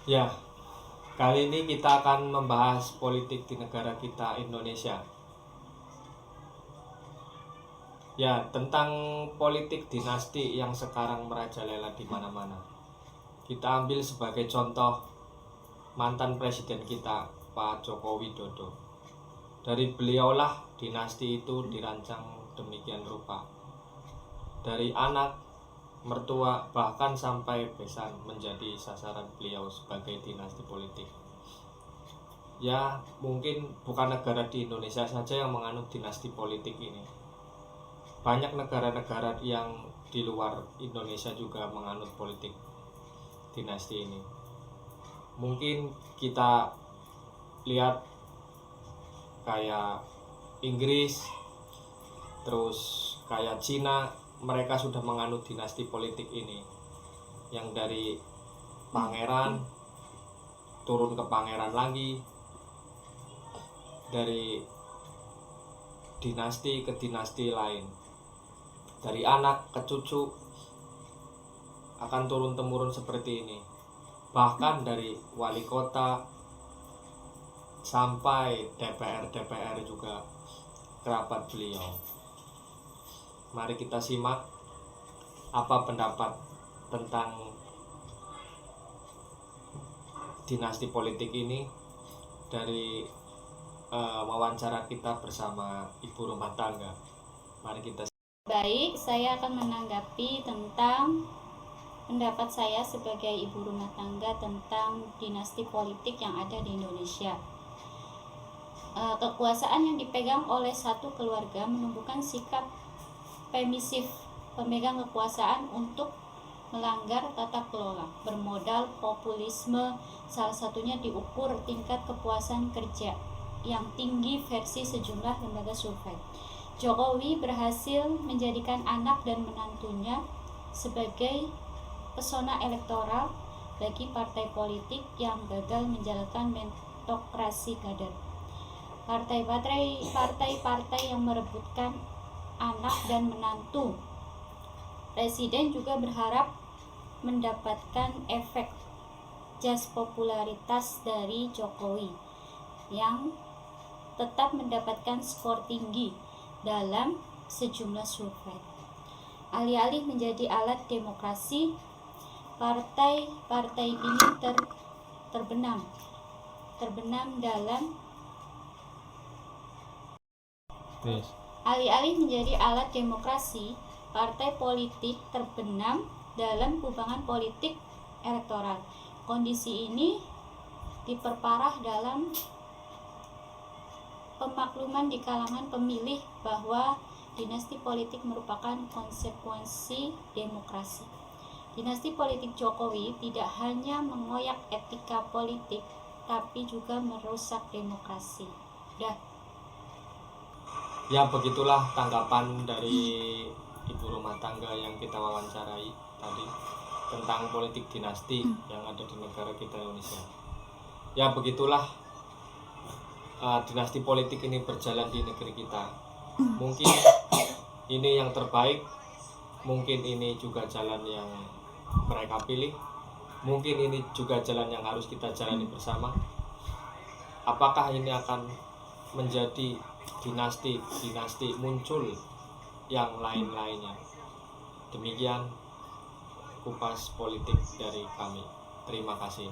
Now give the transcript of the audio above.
Ya, kali ini kita akan membahas politik di negara kita Indonesia. Ya, tentang politik dinasti yang sekarang merajalela di mana-mana. Kita ambil sebagai contoh mantan presiden kita, Pak Joko Widodo. Dari beliaulah dinasti itu dirancang demikian rupa. Dari anak, mertua, bahkan sampai besan menjadi sasaran beliau sebagai dinasti politik. Ya, mungkin bukan negara di Indonesia saja yang menganut dinasti politik ini. Banyak negara-negara yang di luar Indonesia juga menganut politik dinasti ini. Mungkin kita lihat kayak Inggris, terus kayak Cina, mereka sudah menganut dinasti politik ini, yang dari pangeran turun ke pangeran lagi, dari dinasti ke dinasti lain, dari anak ke cucu akan turun-temurun seperti ini. Bahkan dari wali kota sampai DPR juga kerabat beliau. Mari kita simak apa pendapat tentang dinasti politik ini dari wawancara kita bersama ibu rumah tangga. Mari kita. Baik, saya akan menanggapi tentang pendapat saya sebagai ibu rumah tangga tentang dinasti politik yang ada di Indonesia. Kekuasaan yang dipegang oleh satu keluarga menumbuhkan sikap permisif pemegang kekuasaan untuk melanggar tata kelola, bermodal populisme, salah satunya diukur tingkat kepuasan kerja yang tinggi versi sejumlah lembaga survei. Jokowi berhasil menjadikan anak dan menantunya sebagai pesona elektoral bagi partai politik yang gagal menjalankan meritokrasi kader. Partai-partai yang merebutkan anak dan menantu presiden juga berharap mendapatkan efek jas popularitas dari Jokowi yang tetap mendapatkan skor tinggi dalam sejumlah survei. Alih-alih menjadi alat demokrasi, partai-partai ini terbenam dalam Alih-alih menjadi alat demokrasi, partai politik terbenam dalam kubangan politik elektoral. Kondisi ini diperparah dalam pemakluman di kalangan pemilih bahwa dinasti politik merupakan konsekuensi demokrasi. Dinasti politik Jokowi tidak hanya mengoyak etika politik, tapi juga merusak demokrasi. Ya, begitulah tanggapan dari ibu rumah tangga yang kita wawancarai tadi tentang politik dinasti yang ada di negara kita Indonesia. Ya, begitulah dinasti politik ini berjalan di negeri kita. Mungkin ini yang terbaik, mungkin ini juga jalan yang mereka pilih, mungkin ini juga jalan yang harus kita jalani bersama. Apakah ini akan menjadi dinasti muncul yang lain-lainnya? Demikian kupas politik dari kami. Terima kasih.